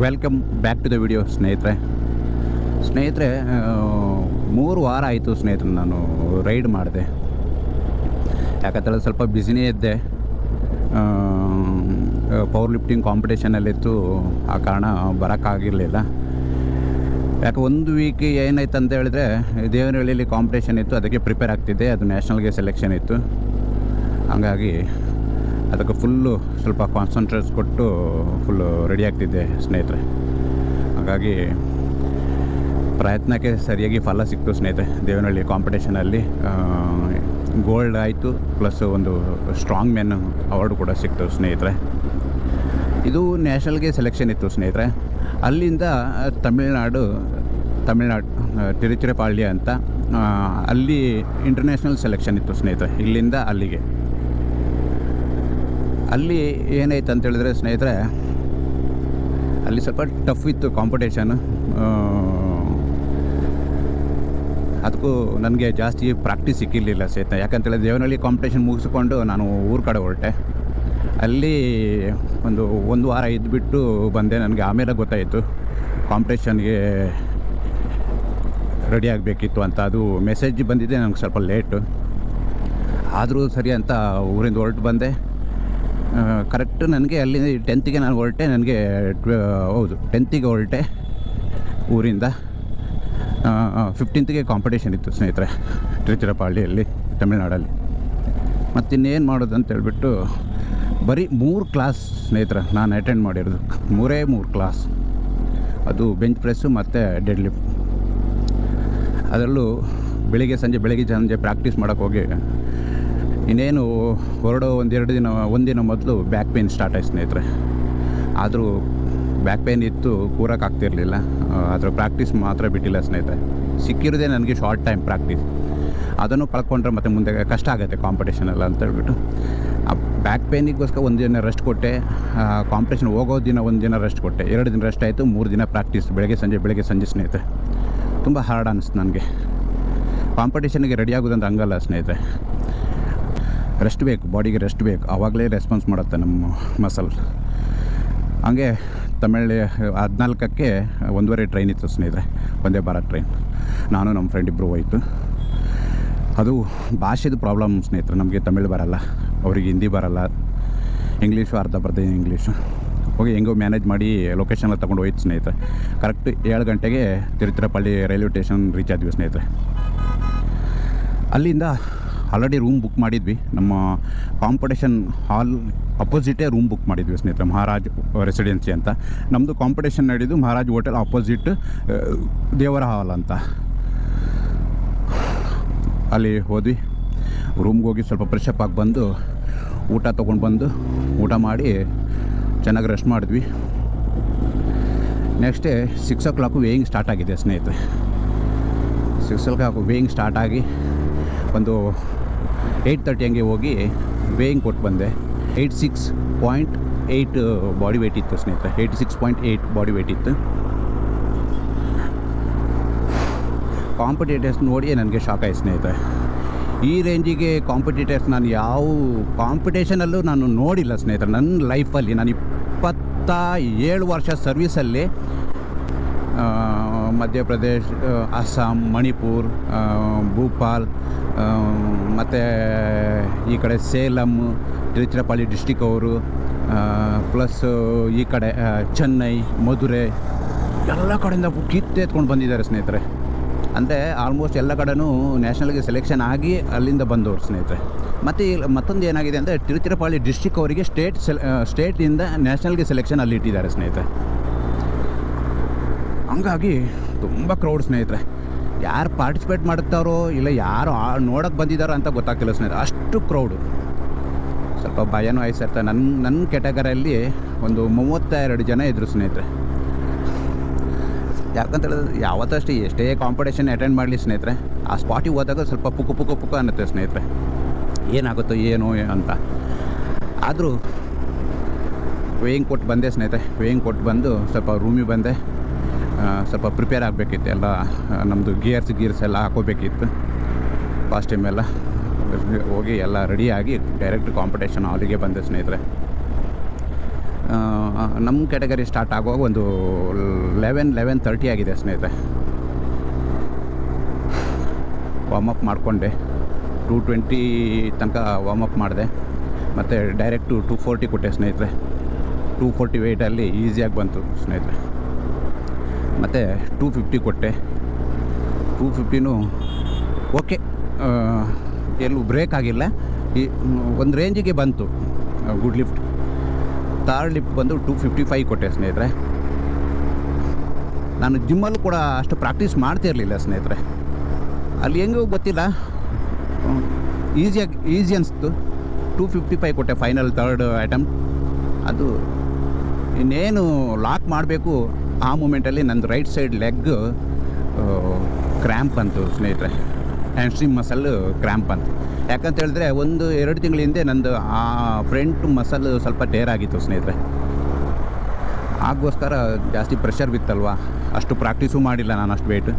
Welcome back to the video ಸ್ನೇಹಿತರೆ. 3 ವಾರ ಆಯಿತು ಸ್ನೇಹಿತರೆ ನಾನು ರೈಡ್ ಮಾಡಿದೆ. ಯಾಕಂತೇಳಿದ್ರೆ ಸ್ವಲ್ಪ ಬ್ಯುಸಿನೇ ಇದ್ದೆ, ಪವರ್ ಲಿಫ್ಟಿಂಗ್ ಕಾಂಪಿಟೇಷನಲ್ಲಿತ್ತು. ಆ ಕಾರಣ ಬರೋಕ್ಕಾಗಿರಲಿಲ್ಲ. ಯಾಕೆ ಒಂದು ವೀಕ್ ಏನಾಯ್ತು ಅಂತ ಹೇಳಿದ್ರೆ, ದೇವನಹಳ್ಳಿಯಲ್ಲಿ ಕಾಂಪಿಟೇಷನ್ ಇತ್ತು, ಅದಕ್ಕೆ ಪ್ರಿಪೇರ್ ಆಗ್ತಿದ್ದೆ. ಅದು ನ್ಯಾಷನಲ್ಗೆ ಸೆಲೆಕ್ಷನ್ ಇತ್ತು. ಹಾಗಾಗಿ ಅದಕ್ಕೆ ಫುಲ್ಲು ಸ್ವಲ್ಪ ಕಾನ್ಸಂಟ್ರೇಟ್ಸ್ ಕೊಟ್ಟು ಫುಲ್ಲು ರೆಡಿ ಆಗ್ತಿದ್ದೆ ಸ್ನೇಹಿತರೆ. ಹಾಗಾಗಿ ಪ್ರಯತ್ನಕ್ಕೆ ಸರಿಯಾಗಿ ಫಲ ಸಿಕ್ತು ಸ್ನೇಹಿತರೆ. ದೇವನಹಳ್ಳಿ ಕಾಂಪಿಟೇಷನಲ್ಲಿ ಗೋಲ್ಡ್ ಆಯಿತು, ಪ್ಲಸ್ ಒಂದು ಸ್ಟ್ರಾಂಗ್ ಮೆನ್ ಅವಾರ್ಡ್ ಕೂಡ ಸಿಕ್ತು ಸ್ನೇಹಿತರೆ. ಇದು ನ್ಯಾಷನಲ್ಗೆ ಸೆಲೆಕ್ಷನ್ ಇತ್ತು ಸ್ನೇಹಿತರೆ. ಅಲ್ಲಿಂದ ತಮಿಳ್ನಾಡು ತಿರುಚಿರಪಳ್ಳಿ ಅಂತ ಅಲ್ಲಿ ಇಂಟರ್ನ್ಯಾಷನಲ್ ಸೆಲೆಕ್ಷನ್ ಇತ್ತು ಸ್ನೇಹಿತರೆ. ಇಲ್ಲಿಂದ ಅಲ್ಲಿಗೆ ಅಲ್ಲಿ ಏನಾಯ್ತು ಅಂತೇಳಿದ್ರೆ ಸ್ನೇಹಿತರೆ, ಅಲ್ಲಿ ಸ್ವಲ್ಪ ಟಫ್ ಇತ್ತು ಕಾಂಪಿಟೇಷನ್. ಅದಕ್ಕೂ ನನಗೆ ಜಾಸ್ತಿ ಪ್ರಾಕ್ಟೀಸ್ ಸಿಕ್ಕಿರಲಿಲ್ಲ ಸ್ನೇಹಿತರೆ. ಯಾಕಂತೇಳಿದ್ರೆ ದೇವನಹಳ್ಳಿ ಕಾಂಪಿಟೇಷನ್ ಮುಗಿಸ್ಕೊಂಡು ನಾನು ಊರ ಕಡೆ ಹೊರಟೆ. ಅಲ್ಲಿ ಒಂದು ವಾರ ಇದ್ದುಬಿಟ್ಟು ಬಂದೆ. ನನಗೆ ಆಮೇಲೆ ಗೊತ್ತಾಯಿತು ಕಾಂಪಿಟೇಷನ್ಗೆ ರೆಡಿ ಆಗಬೇಕಿತ್ತು ಅಂತ. ಅದು ಮೆಸೇಜ್ ಬಂದಿದ್ದೆ ನನಗೆ ಸ್ವಲ್ಪ ಲೇಟು, ಆದರೂ ಸರಿ ಅಂತ ಊರಿಂದ ಹೊರಟು ಬಂದೆ. ಕರೆಕ್ಟು ನನಗೆ ಅಲ್ಲಿ 10th ನಾನು ಹೊರಟೆ. ನನಗೆ 10th ಹೊರಟೆ ಊರಿಂದ. 15th ಕಾಂಪಿಟೇಷನ್ ಇತ್ತು ಸ್ನೇಹಿತರೆ ತಿರುಚಿರಪಳ್ಳಿಯಲ್ಲಿ, ತಮಿಳ್ನಾಡಲ್ಲಿ. ಮತ್ತಿನ್ನೇನು ಮಾಡೋದು ಅಂತ ಹೇಳ್ಬಿಟ್ಟು ಬರೀ 3 ಕ್ಲಾಸ್ ಸ್ನೇಹಿತರೆ ನಾನು ಅಟೆಂಡ್ ಮಾಡಿರೋದು. 3 ಕ್ಲಾಸ್. ಅದು ಬೆಂಚ್ ಪ್ರೆಸ್ಸು ಮತ್ತು ಡೆಡ್ ಲಿಫ್ಟ್. ಅದರಲ್ಲೂ ಬೆಳಿಗ್ಗೆ ಸಂಜೆ ಪ್ರಾಕ್ಟೀಸ್ ಮಾಡೋಕ್ಕೆ ಹೋಗಿ ಇನ್ನೇನು ಹೊರಡೋ ಒಂದಿನ ಮೊದಲು ಬ್ಯಾಕ್ ಪೇಯ್ನ್ ಸ್ಟಾರ್ಟ್ ಆಯ್ತು ಸ್ನೇಹಿತರೆ. ಆದರೂ ಬ್ಯಾಕ್ ಪೇಯ್ನ್ ಇತ್ತು, ಕೂರೋಕ್ಕಾಗ್ತಿರ್ಲಿಲ್ಲ. ಅದರ ಪ್ರಾಕ್ಟೀಸ್ ಮಾತ್ರ ಬಿಟ್ಟಿಲ್ಲ ಸ್ನೇಹಿತರೆ. ಸಿಕ್ಕಿರೋದೇ ನನಗೆ ಶಾರ್ಟ್ ಟೈಮ್ ಪ್ರಾಕ್ಟೀಸ್. ಅದನ್ನು ಕಳ್ಕೊಂಡ್ರೆ ಮತ್ತು ಮುಂದೆ ಕಷ್ಟ ಆಗುತ್ತೆ ಕಾಂಪಿಟೇಷನೆಲ್ಲ ಅಂತ ಹೇಳ್ಬಿಟ್ಟು ಆ ಬ್ಯಾಕ್ ಪೇಯ್ನಿಗೋಸ್ಕರ ಒಂದು ದಿನ ರೆಸ್ಟ್ ಕೊಟ್ಟೆ. ಕಾಂಪಿಟೇಷನ್ ಹೋಗೋ ದಿನ ಒಂದು ದಿನ ರೆಸ್ಟ್ ಕೊಟ್ಟೆ. 2 ದಿನ ರೆಸ್ಟ್ ಆಯಿತು. 3 ದಿನ ಪ್ರಾಕ್ಟೀಸ್ ಬೆಳಗ್ಗೆ ಸಂಜೆ ಸ್ನೇಹಿತರೆ. ತುಂಬ ಹಾರ್ಡ್ ಅನ್ನಿಸ್ತು ನನಗೆ. ಕಾಂಪಿಟೇಷನ್ಗೆ ರೆಡಿ ಆಗೋದಂತ ಹಂಗಲ್ಲ ಸ್ನೇಹಿತರೆ. ರೆಸ್ಟ್ ಬೇಕು, ಬಾಡಿಗೆ ರೆಸ್ಟ್ ಬೇಕು. ಆವಾಗಲೇ ರೆಸ್ಪಾನ್ಸ್ ಮಾಡುತ್ತೆ ನಮ್ಮ ಮಸಲ್. ಹಾಗೆ 14ಕ್ಕೆ 1:30 ಟ್ರೈನ್ ಇತ್ತು ಸ್ನೇಹಿತರೆ, ವಂದೇ ಭಾರತ್ ಟ್ರೈನ್. ನಾನು ನಮ್ಮ ಫ್ರೆಂಡ್ ಇಬ್ಬರು ಹೋಯಿತು. ಅದು ಭಾಷೆದು ಪ್ರಾಬ್ಲಮ್ ಸ್ನೇಹಿತರೆ. ನಮಗೆ ತಮಿಳು ಬರಲ್ಲ, ಅವರಿಗೆ ಹಿಂದಿ ಬರಲ್ಲ, ಇಂಗ್ಲೀಷು ಅರ್ಧ ಇಂಗ್ಲೀಷು. ಹೋಗಿ ಹೆಂಗೋ ಮ್ಯಾನೇಜ್ ಮಾಡಿ ಲೊಕೇಶನಲ್ಲಿ ತೊಗೊಂಡು ಹೋಯ್ತು ಸ್ನೇಹಿತರೆ. ಕರೆಕ್ಟ್ 7 ಗಂಟೆಗೆ ತಿರುಚಿರಪಳ್ಳಿ ರೈಲ್ವೆ ಸ್ಟೇಷನ್ ರೀಚ್ ಆದ್ವಿ ಸ್ನೇಹಿತರೆ. ಅಲ್ಲಿಂದ ಆಲ್ರೆಡಿ ರೂಮ್ ಬುಕ್ ಮಾಡಿದ್ವಿ. ನಮ್ಮ ಕಾಂಪಿಟೇಷನ್ ಹಾಲ್ ಅಪೋಸಿಟೇ ರೂಮ್ ಬುಕ್ ಮಾಡಿದ್ವಿ ಸ್ನೇಹಿತರೆ, ಮಹಾರಾಜ್ ರೆಸಿಡೆನ್ಸಿ ಅಂತ. ನಮ್ಮದು ಕಾಂಪಿಟೇಷನ್ ನಡೆಯೋದು ಮಹಾರಾಜ್ ಹೋಟೆಲ್ ಆಪೋಸಿಟ್ ದೇವರ ಹಾಲ್ ಅಂತ. ಅಲ್ಲಿ ಹೋದ್ವಿ. ರೂಮ್ಗೆ ಹೋಗಿ ಸ್ವಲ್ಪ ಫ್ರೆಶಪ್ ಆಗಿ ಬಂದು ಊಟ ತೊಗೊಂಡು ಬಂದು ಊಟ ಮಾಡಿ ಚೆನ್ನಾಗಿ ರೆಸ್ಟ್ ಮಾಡಿದ್ವಿ. ನೆಕ್ಸ್ಟೇ 6 o'clock ವೇಯಿಂಗ್ ಸ್ಟಾರ್ಟ್ ಆಗಿದೆ ಸ್ನೇಹಿತರೆ. 6 o'clock ವೇಯಿಂಗ್ ಸ್ಟಾರ್ಟ್ ಆಗಿ ಒಂದು 8:30 ಹಂಗೆ ಹೋಗಿ ವೇಯಿಂಗ್ ಕೊಟ್ಟು ಬಂದೆ. 86.8 ಬಾಡಿ ವೇಟ್ ಇತ್ತು ಸ್ನೇಹಿತರೆ. 86.8 ಬಾಡಿ ವೇಟ್ ಇತ್ತು. ಕಾಂಪಿಟೇಟರ್ಸ್ ನೋಡಿ ನನಗೆ ಶಾಕ್ ಆಯ್ತು ಸ್ನೇಹಿತರೆ. ಈ ರೇಂಜಿಗೆ ಕಾಂಪಿಟೇಟರ್ಸ್ ನಾನು ಯಾವ ಕಾಂಪಿಟೇಷನಲ್ಲೂ ನಾನು ನೋಡಿಲ್ಲ ಸ್ನೇಹಿತರೆ ನನ್ನ ಲೈಫಲ್ಲಿ. ನಾನು 27 ವರ್ಷ ಸರ್ವೀಸಲ್ಲಿ ಮಧ್ಯಪ್ರದೇಶ್, ಅಸ್ಸಾಂ, ಮಣಿಪುರ್, ಭೂಪಾಲ್, ಮತ್ತು ಈ ಕಡೆ ಸೇಲಂ, ತಿರುಚಿರಪಳ್ಳಿ ಡಿಸ್ಟಿಕ್ ಅವರು, ಪ್ಲಸ್ ಈ ಕಡೆ ಚೆನ್ನೈ, ಮಧುರೆ, ಎಲ್ಲ ಕಡೆಯಿಂದ ಕಿತ್ತೆತ್ಕೊಂಡು ಬಂದಿದ್ದಾರೆ ಸ್ನೇಹಿತರೆ. ಅಂದರೆ ಆಲ್ಮೋಸ್ಟ್ ಎಲ್ಲ ಕಡೆನೂ ನ್ಯಾಷನಲ್ಗೆ ಸೆಲೆಕ್ಷನ್ ಆಗಿ ಅಲ್ಲಿಂದ ಬಂದವರು ಸ್ನೇಹಿತರೆ. ಮತ್ತು ಮತ್ತೊಂದು ಏನಾಗಿದೆ ಅಂದರೆ ತಿರುಚಿರಪಳ್ಳಿ ಡಿಸ್ಟಿಕ್ ಅವರಿಗೆ ಸ್ಟೇಟಿಂದ ನ್ಯಾಷನಲ್ಗೆ ಸೆಲೆಕ್ಷನ್ ಅಲ್ಲಿ ಇಟ್ಟಿದ್ದಾರೆ ಸ್ನೇಹಿತರೆ. ಹಂಗಾಗಿ ತುಂಬ ಕ್ರೌಡ್ ಸ್ನೇಹಿತರೆ. ಯಾರು ಪಾರ್ಟಿಸಿಪೇಟ್ ಮಾಡುತ್ತಾರೋ ಇಲ್ಲ ಯಾರು ನೋಡೋಕ್ಕೆ ಬಂದಿದ್ದಾರೋ ಅಂತ ಗೊತ್ತಾಗ್ತಿಲ್ಲ ಸ್ನೇಹಿತರೆ, ಅಷ್ಟು ಕ್ರೌಡು. ಸ್ವಲ್ಪ ಭಯನೂ ಆಯ್ತು. ನನ್ನ ಕ್ಯಾಟಗರಿಯಲ್ಲಿ ಒಂದು 32 ಜನ ಇದ್ದರು ಸ್ನೇಹಿತರೆ. ಯಾಕಂತೇಳಿದ್ರೆ ಯಾವತ್ತಷ್ಟೇ ಎಷ್ಟೇ ಕಾಂಪಿಟೇಷನ್ ಅಟೆಂಡ್ ಮಾಡಲಿ ಸ್ನೇಹಿತರೆ, ಆ ಸ್ಪಾಟಿಗೆ ಹೋದಾಗ ಸ್ವಲ್ಪ ಪುಕ್ಕ ಅನ್ನುತ್ತೆ ಸ್ನೇಹಿತರೆ, ಏನಾಗುತ್ತೋ ಏನೋ ಅಂತ. ಆದರೂ ವೇಯಿಂಗ್ ಕೊಟ್ಟು ಬಂದೆ ಸ್ನೇಹಿತರೆ. ವೇಯಿಂಗ್ ಕೊಟ್ಟು ಬಂದು ಸ್ವಲ್ಪ ರೂಮಿಗೆ ಬಂದೆ. ಸ್ವಲ್ಪ ಪ್ರಿಪೇರ್ ಆಗಬೇಕಿತ್ತು. ಎಲ್ಲ ನಮ್ಮದು ಗೀರ್ಸ್ ಎಲ್ಲ ಹಾಕೋಬೇಕಿತ್ತು. ಕಾಸ್ಟ್ಯೂಮ್ ಎಲ್ಲ ಹೋಗಿ ಎಲ್ಲ ರೆಡಿಯಾಗಿ ಡೈರೆಕ್ಟ್ ಕಾಂಪಿಟೇಷನ್ ಹಾಲಿಗೆ ಬಂದೆ ಸ್ನೇಹಿತರೆ. ನಮ್ಮ ಕ್ಯಾಟಗರಿ ಸ್ಟಾರ್ಟ್ ಆಗುವಾಗ ಒಂದು 11:30 ಆಗಿದೆ ಸ್ನೇಹಿತರೆ. ವಾರ್ಮಪ್ ಮಾಡಿಕೊಂಡೆ, 220 ತನಕ ವಾರ್ಮಪ್ ಮಾಡಿದೆ. ಮತ್ತು ಡೈರೆಕ್ಟು 240 ಕೊಟ್ಟೆ ಸ್ನೇಹಿತರೆ. 240 ವೆಯ್ಟಲ್ಲಿ ಈಸಿಯಾಗಿ ಬಂತು ಸ್ನೇಹಿತರೆ. ಮತ್ತು 250 ಕೊಟ್ಟೆ. 250 ಓಕೆ, ಎಲ್ಲೂ ಬ್ರೇಕ್ ಆಗಿಲ್ಲ. ಈ ಒಂದು ರೇಂಜಿಗೆ ಬಂತು ಗುಡ್ ಲಿಫ್ಟ್. ಥರ್ಡ್ ಲಿಫ್ಟ್ ಬಂದು 255 ಕೊಟ್ಟೆ ಸ್ನೇಹಿತರೆ. ನಾನು ಜಿಮ್ಮಲ್ಲೂ ಕೂಡ ಅಷ್ಟು ಪ್ರಾಕ್ಟೀಸ್ ಮಾಡ್ತಿರಲಿಲ್ಲ ಸ್ನೇಹಿತರೆ. ಅಲ್ಲಿ ಹೆಂಗೂ ಗೊತ್ತಿಲ್ಲ, ಈಸಿ ಅನಿಸ್ತು. 255 ಕೊಟ್ಟೆ ಫೈನಲ್ ಥರ್ಡ್ ಐಟಮ್. ಅದು ಇನ್ನೇನು ಲಾಕ್ ಮಾಡಬೇಕು ಆ ಮೂಮೆಂಟಲ್ಲಿ ನಂದು ರೈಟ್ ಸೈಡ್ ಲೆಗ್ ಕ್ರ್ಯಾಂಪ್ ಬಂತು ಸ್ನೇಹಿತರೆ. ಹ್ಯಾಮ್ಸ್ಟ್ರಿಂಗ್ ಮಸಲ್ ಕ್ರ್ಯಾಂಪ್ ಅಂತ. ಯಾಕಂತ ಹೇಳಿದ್ರೆ 1-2 ತಿಂಗಳ ಹಿಂದೆ ನಂದು ಆ ಫ್ರಂಟ್ ಮಸಲ್ ಸ್ವಲ್ಪ ಟೇರ್ ಆಗಿತ್ತು ಸ್ನೇಹಿತರೆ. ಆಗೋಸ್ಕರ ಜಾಸ್ತಿ ಪ್ರೆಷರ್ ಬಿತ್ತಲ್ವ, ಅಷ್ಟು ಪ್ರಾಕ್ಟೀಸು ಮಾಡಿಲ್ಲ ನಾನು ಅಷ್ಟು ವೆಯ್ಟ್.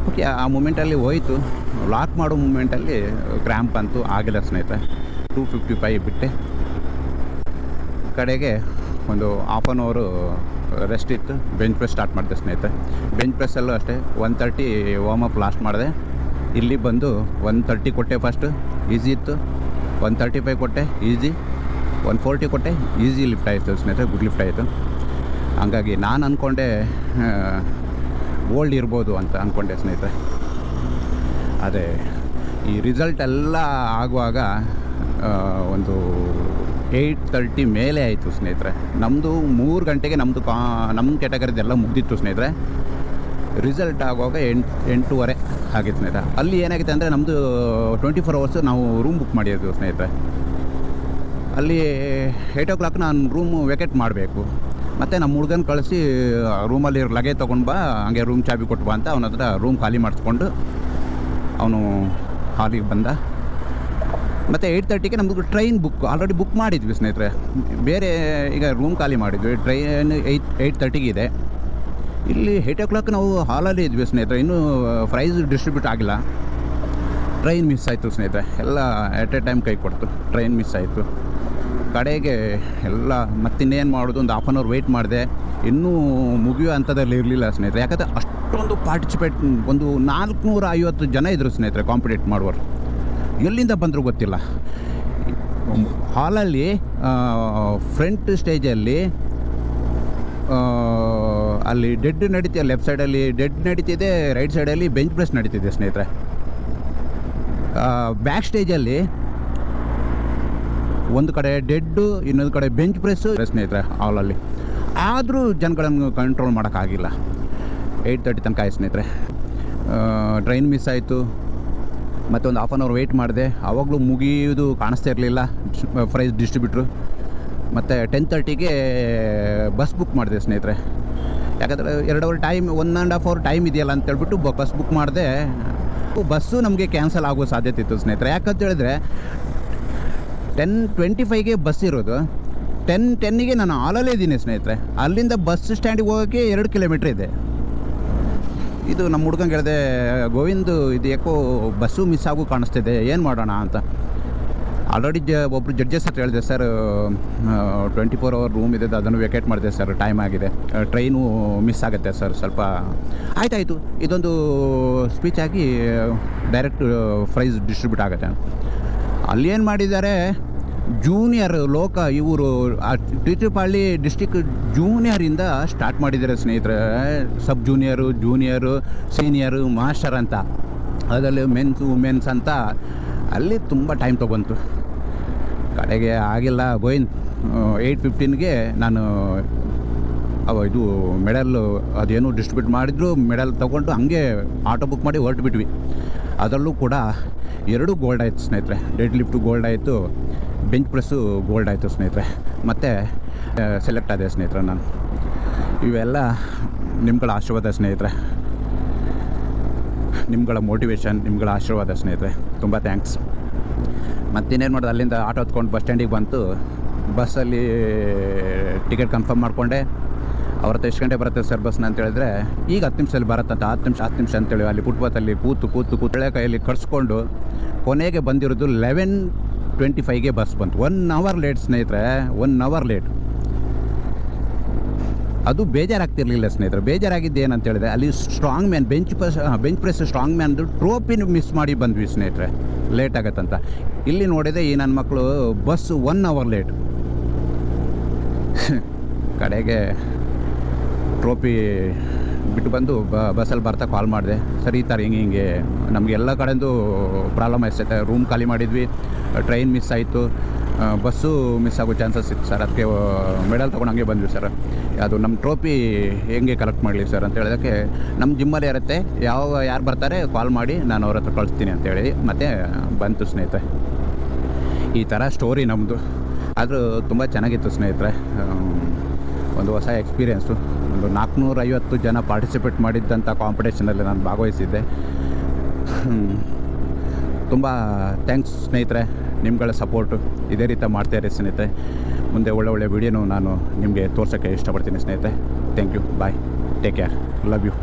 ಓಕೆ, ಆ ಮೂಮೆಂಟಲ್ಲಿ ಹೋಯಿತು. ಲಾಕ್ ಮಾಡೋ ಮೂಮೆಂಟಲ್ಲಿ ಕ್ರ್ಯಾಂಪ್ ಅಂತೂ ಆಗಿಲ್ಲ ಸ್ನೇಹಿತರೆ. 255 ಬಿಟ್ಟೆ. ಕಡೆಗೆ ಒಂದು ಹಾಫ್ ಆನ್ ಅವರು ರೆಸ್ಟ್ ಇತ್ತು. ಬೆಂಚ್ ಪ್ರೆಸ್ ಸ್ಟಾರ್ಟ್ ಮಾಡಿದೆ ಸ್ನೇಹಿತರೆ. ಬೆಂಚ್ ಪ್ರೆಸ್ಸಲ್ಲೂ ಅಷ್ಟೇ 130 ವಾರ್ಮಪ್ ಲಾಸ್ಟ್ ಮಾಡಿದೆ. ಇಲ್ಲಿ ಬಂದು 130 ಕೊಟ್ಟೆ ಫಸ್ಟು, ಈಸಿ ಇತ್ತು. 135 ಕೊಟ್ಟೆ, ಈಸಿ. 140 ಕೊಟ್ಟೆ, ಈಸಿ ಲಿಫ್ಟ್ ಆಯಿತು ಸ್ನೇಹಿತರೆ. ಗುಡ್ ಲಿಫ್ಟ್ ಆಯಿತು. ಹಂಗಾಗಿ ನಾನು ಅಂದ್ಕೊಂಡೆ ಗೋಲ್ಡ್ ಇರ್ಬೋದು ಅಂತ ಅಂದ್ಕೊಂಡೆ ಸ್ನೇಹಿತರೆ. ಅದೇ ಈ ರಿಸಲ್ಟ್ ಎಲ್ಲ ಆಗುವಾಗ ಒಂದು 8:30 ಮೇಲೆ ಆಯಿತು ಸ್ನೇಹಿತರೆ. ನಮ್ಮದು 3 ಗಂಟೆಗೆ ನಮ್ಮ ಕ್ಯಾಟಗರಿದೆಲ್ಲ ಮುಗ್ದಿತ್ತು ಸ್ನೇಹಿತರೆ. ರಿಸಲ್ಟ್ ಆಗುವಾಗ 8:30 ಆಗಿತ್ತು ಸ್ನೇಹಿತರೆ. ಅಲ್ಲಿ ಏನಾಗಿದೆ ಅಂದರೆ ನಮ್ಮದು 24 ಅವರ್ಸು ನಾವು ರೂಮ್ ಬುಕ್ ಮಾಡಿದ್ವಿ ಸ್ನೇಹಿತರೆ. ಅಲ್ಲಿ 8 o'clock ನಾನು ರೂಮು ವೆಕೇಟ್ ಮಾಡಬೇಕು. ಮತ್ತು ನಮ್ಮ ಹುಡುಗನ ಕಳಿಸಿ ರೂಮಲ್ಲಿ ಲಗೇಜ್ ತೊಗೊಂಡು ಬಾ, ಹಂಗೆ ರೂಮ್ ಚಾಬಿ ಕೊಟ್ಟು ಬಾ ಅಂತ ಅವನ ಹತ್ರ ರೂಮ್ ಖಾಲಿ ಮಾಡಿಸ್ಕೊಂಡು ಅವನು ಹಾಲಿಗೆ ಬಂದ. ಮತ್ತು 8:30ಗೆ ನಮ್ಮದು ಟ್ರೈನ್ ಆಲ್ರೆಡಿ ಬುಕ್ ಮಾಡಿದ್ವಿ ಸ್ನೇಹಿತರೆ. ಬೇರೆ ಈಗ ರೂಮ್ ಖಾಲಿ ಮಾಡಿದ್ವಿ. ಟ್ರೈನ್ 8:30ಗೆ ಇದೆ. ಇಲ್ಲಿ 8 o'clock ನಾವು ಹಾಲಲ್ಲಿ ಇದ್ವಿ ಸ್ನೇಹಿತರೆ. ಇನ್ನೂ ಪ್ರೈಸ್ ಡಿಸ್ಟ್ರಿಬ್ಯೂಟ್ ಆಗಿಲ್ಲ. ಟ್ರೈನ್ ಮಿಸ್ ಆಯಿತು ಸ್ನೇಹಿತರೆ. ಎಲ್ಲ ಎಟ್ ಎ ಟೈಮ್ ಕೈ ಕೊಡ್ತು. ಟ್ರೈನ್ ಮಿಸ್ ಆಯಿತು. ಕಡೆಗೆ ಎಲ್ಲ ಮತ್ತಿನ್ನೇನು ಮಾಡೋದು, ಒಂದು ಹಾಫ್ ಆನ್ ಅವರ್ ವೆಯ್ಟ್ ಮಾಡಿದೆ. ಇನ್ನೂ ಮುಗಿಯೋ ಅಂಥದ್ದಲ್ಲಿ ಇರಲಿಲ್ಲ ಸ್ನೇಹಿತರೆ. ಯಾಕಂದರೆ ಅಷ್ಟೊಂದು ಪಾರ್ಟಿಸಿಪೇಟ್, ಒಂದು 450 ಜನ ಇದ್ದರು ಸ್ನೇಹಿತರೆ ಕಾಂಪಿಟೇಟ್ ಮಾಡುವರು. ಎಲ್ಲಿಂದ ಬಂದರೂ ಗೊತ್ತಿಲ್ಲ. ಹಾಲಲ್ಲಿ ಫ್ರಂಟ್ ಸ್ಟೇಜಲ್ಲಿ ಅಲ್ಲಿ ಡೆಡ್ ನಡೀತಿದೆ. ಲೆಫ್ಟ್ ಸೈಡಲ್ಲಿ ಡೆಡ್ ನಡೀತಿದೆ, ರೈಟ್ ಸೈಡಲ್ಲಿ ಬೆಂಚ್ ಪ್ರೆಸ್ ನಡೀತಿದೆ ಸ್ನೇಹಿತರೆ. ಬ್ಯಾಕ್ ಸ್ಟೇಜಲ್ಲಿ ಒಂದು ಕಡೆ ಡೆಡ್ಡು, ಇನ್ನೊಂದು ಕಡೆ ಬೆಂಚ್ ಪ್ರೆಸ್ಸು ಸ್ನೇಹಿತರೆ ಹಾಲಲ್ಲಿ. ಆದರೂ ಜನಗಳನ್ನು ಕಂಟ್ರೋಲ್ ಮಾಡೋಕ್ಕಾಗಿಲ್ಲ. 8:30 ತನಕ ಆಯ್ತು ಸ್ನೇಹಿತರೆ. ಟ್ರೈನ್ ಮಿಸ್ ಆಯಿತು. ಮತ್ತೊಂದು ಹಾಫ್ ಆನ್ ಅವರ್ ವೆಯ್ಟ್ ಮಾಡಿದೆ. ಆವಾಗಲೂ ಮುಗಿಯೋದು ಕಾಣಿಸ್ತಾ ಇರಲಿಲ್ಲ ಪ್ರೈಸ್ ಡಿಸ್ಟ್ರಿಬ್ಯೂಟ್ರು. ಮತ್ತು 10:30ಗೆ ಬಸ್ ಬುಕ್ ಮಾಡಿದೆ ಸ್ನೇಹಿತರೆ. ಯಾಕಂದರೆ 2 ಅವರ್ ಟೈಮ್, 1.5 hour ಟೈಮ್ ಇದೆಯಲ್ಲ ಅಂತೇಳ್ಬಿಟ್ಟು ಬಸ್ ಬುಕ್ ಮಾಡಿದೆ. ಬಸ್ಸು ನಮಗೆ ಕ್ಯಾನ್ಸಲ್ ಆಗೋ ಸಾಧ್ಯತೆ ಇತ್ತು ಸ್ನೇಹಿತರೆ. ಯಾಕಂತ ಹೇಳಿದ್ರೆ 10:25ಗೆ ಬಸ್ ಇರೋದು. 10:10ಗೆ ನಾನು ಹಾಲಲ್ಲೇ ಇದ್ದೀನಿ ಸ್ನೇಹಿತರೆ. ಅಲ್ಲಿಂದ ಬಸ್ ಸ್ಟ್ಯಾಂಡಿಗೆ ಹೋಗೋಕ್ಕೆ 2 ಕಿಲೋಮೀಟ್ರ್ ಇದೆ. ಇದು ನಮ್ಮ ಹುಡುಗಂಗೆ ಹೇಳಿದೆ, ಗೋವಿಂದು ಇದು ಯಾಕೋ ಬಸ್ಸು ಮಿಸ್ ಆಗೋ ಕಾಣಿಸ್ತಿದೆ, ಏನು ಮಾಡೋಣ ಅಂತ. ಆಲ್ರೆಡಿ ಒಬ್ಬರು ಜಡ್ಜಸ್ ಹತ್ರ ಹೇಳಿದೆ, ಸರ್ 24 hour ರೂಮ್ ಇದೆ, ಅದನ್ನು ವೆಕೇಟ್ ಮಾಡಿದೆ ಸರ್, ಟೈಮ್ ಆಗಿದೆ, ಟ್ರೈನು ಮಿಸ್ ಆಗುತ್ತೆ ಸರ್ ಸ್ವಲ್ಪ. ಆಯ್ತಾಯಿತು, ಇದೊಂದು ಸ್ಪೀಚ್ ಆಗಿ ಡೈರೆಕ್ಟ್ ಪ್ರೈಸ್ ಡಿಸ್ಟ್ರಿಬ್ಯೂಟ್ ಆಗುತ್ತೆ. ಅಲ್ಲಿ ಏನು ಮಾಡಿದ್ದಾರೆ, ಜೂನಿಯರ್ ಇವರು ತೀರ್ಥಹಳ್ಳಿ ಡಿಸ್ಟಿಕ್ ಜೂನಿಯರಿಂದ ಸ್ಟಾರ್ಟ್ ಮಾಡಿದ್ದಾರೆ ಸ್ನೇಹಿತರೆ. ಸಬ್ ಜೂನಿಯರು, ಜೂನಿಯರು, ಸೀನಿಯರು, ಮಾಸ್ಟರ್ ಅಂತ, ಅದರಲ್ಲಿ ಮೆನ್ಸ್ ವುಮೆನ್ಸ್ ಅಂತ. ಅಲ್ಲಿ ತುಂಬ ಟೈಮ್ ತೊಗೊಂತು. ಕಡೆಗೆ ಆಗಿಲ್ಲ. ಗೋವಿಂದ್ 8:15ಗೆ ನಾನು ಇದು ಮೆಡಲ್ ಅದೇನು ಡಿಸ್ಟ್ರಿಬ್ಯೂಟ್ ಮಾಡಿದ್ರು, ಮೆಡಲ್ ತೊಗೊಂಡು ಹಂಗೆ ಆಟೋ ಬುಕ್ ಮಾಡಿ ಹೊರಟು ಬಿಟ್ವಿ. ಅದರಲ್ಲೂ ಕೂಡ 2 ಗೋಲ್ಡ್ ಆಯಿತು ಸ್ನೇಹಿತರೆ. ಡೆಡ್ ಲಿಫ್ಟು ಗೋಲ್ಡ್ ಆಯಿತು, ಬೆಂಚ್ ಪ್ರೆಸ್ಸು ಗೋಲ್ಡ್ ಆಯಿತು ಸ್ನೇಹಿತರೆ. ಮತ್ತು ಸೆಲೆಕ್ಟ್ ಆದೆ ಸ್ನೇಹಿತರೆ ನಾನು. ಇವೆಲ್ಲ ನಿಮ್ಗಳ ಆಶೀರ್ವಾದ ಸ್ನೇಹಿತರೆ, ನಿಮ್ಗಳ ಮೋಟಿವೇಶನ್, ನಿಮ್ಗಳ ಆಶೀರ್ವಾದ ಸ್ನೇಹಿತರೆ. ತುಂಬ ಥ್ಯಾಂಕ್ಸ್. ಮತ್ತಿನ್ನೇನು ಮಾಡೋದು, ಅಲ್ಲಿಂದ ಆಟೋ ಹೊತ್ಕೊಂಡು ಬಸ್ ಸ್ಟ್ಯಾಂಡಿಗೆ ಬಂತು. ಬಸ್ಸಲ್ಲಿ ಟಿಕೆಟ್ ಕನ್ಫರ್ಮ್ ಮಾಡಿಕೊಂಡೆ. ಅವ್ರ ಹತ್ರ ಎಷ್ಟು ಗಂಟೆ ಬರುತ್ತೆ ಸರ್ ಬಸ್ನ ಅಂತ ಹೇಳಿದ್ರೆ, ಈಗ 10 ನಿಮಿಷದಲ್ಲಿ ಬರುತ್ತಂತ. 10 ನಿಮಿಷ ಅಂತೇಳಿ ಅಲ್ಲಿ ಫುಟ್ಪಾತಲ್ಲಿ ಕೂತು ಕೈಯಲ್ಲಿ ಕರ್ಸ್ಕೊಂಡು ಕೊನೆಗೆ ಬಂದಿರೋದು 11:25ಗೆ ಬಸ್ ಬಂತು. 1 hour ಲೇಟ್ ಸ್ನೇಹಿತರೆ, 1 hour ಲೇಟ್. ಅದು ಬೇಜಾರಾಗ್ತಿರ್ಲಿಲ್ಲ ಸ್ನೇಹಿತರೆ. ಬೇಜಾರಾಗಿದ್ದು ಏನಂತ ಹೇಳಿದ್ರೆ ಅಲ್ಲಿ strong man bench press strong ಮ್ಯಾನ್ದು ಟ್ರೋಫಿನ ಮಿಸ್ ಮಾಡಿ ಬಂದ್ವಿ ಸ್ನೇಹಿತರೆ, ಲೇಟ್ ಆಗತ್ತಂತ. ಇಲ್ಲಿ ನೋಡಿದೆ ಈ ನನ್ನ ಮಕ್ಕಳು ಬಸ್ 1 ಅವರ್ ಲೇಟ್. ಕಡೆಗೆ ಟ್ರೋಫಿ ಬಿಟ್ಟು ಬಂದು ಬಸ್ಸಲ್ಲಿ ಬರ್ತಾ ಕಾಲ್ ಮಾಡಿದೆ, ಸರ್ ಈ ಥರ ಹಿಂಗೆ ನಮಗೆಲ್ಲ ಕಡೆಂದು ಪ್ರಾಬ್ಲಮ್ ಆಯ್ತೈತೆ, ರೂಮ್ ಖಾಲಿ ಮಾಡಿದ್ವಿ, ಟ್ರೈನ್ ಮಿಸ್ ಆಯಿತು, ಬಸ್ಸು ಮಿಸ್ ಆಗೋ ಚಾನ್ಸಸ್ ಇತ್ತು ಸರ್, ಅದಕ್ಕೆ ಮೆಡಲ್ ತೊಗೊಂಡು ಹಂಗೆ ಬಂದ್ವಿ ಸರ್, ಅದು ನಮ್ಮ ಟ್ರೋಫಿ ಹೆಂಗೆ ಕಲೆಕ್ಟ್ ಮಾಡಲಿ ಸರ್ ಅಂತ ಹೇಳೋದಕ್ಕೆ ನಮ್ಮ ಜಿಮ್ಮಲ್ಲಿ ಇರುತ್ತೆ, ಯಾರು ಬರ್ತಾರೆ ಕಾಲ್ ಮಾಡಿ ನಾನು ಅವ್ರ ಹತ್ರ ಕಳಿಸ್ತೀನಿ ಅಂತೇಳಿ ಮತ್ತೆ ಬಂತು ಸ್ನೇಹಿತರೆ. ಈ ಥರ ಸ್ಟೋರಿ ನಮ್ಮದು. ಆದರೂ ತುಂಬ ಚೆನ್ನಾಗಿತ್ತು ಸ್ನೇಹಿತರೆ. ಒಂದು ಹೊಸ ಎಕ್ಸ್ಪೀರಿಯೆನ್ಸು. ಒಂದು 450 ಜನ ಪಾರ್ಟಿಸಿಪೇಟ್ ಮಾಡಿದ್ದಂಥ ಕಾಂಪಿಟೇಷನಲ್ಲಿ ನಾನು ಭಾಗವಹಿಸಿದ್ದೆ. ತುಂಬ ಥ್ಯಾಂಕ್ಸ್ ಸ್ನೇಹಿತರೆ, ನಿಮ್ಗಳ ಸಪೋರ್ಟು ಇದೇ ರೀತಿ ಮಾಡ್ತಾಯಿರಿ ಸ್ನೇಹಿತರೆ. ಮುಂದೆ ಒಳ್ಳೆ ವೀಡಿಯೋನು ನಾನು ನಿಮಗೆ ತೋರ್ಸೋಕ್ಕೆ ಇಷ್ಟಪಡ್ತೀನಿ ಸ್ನೇಹಿತರೆ. Thank you, bye, take care, love you.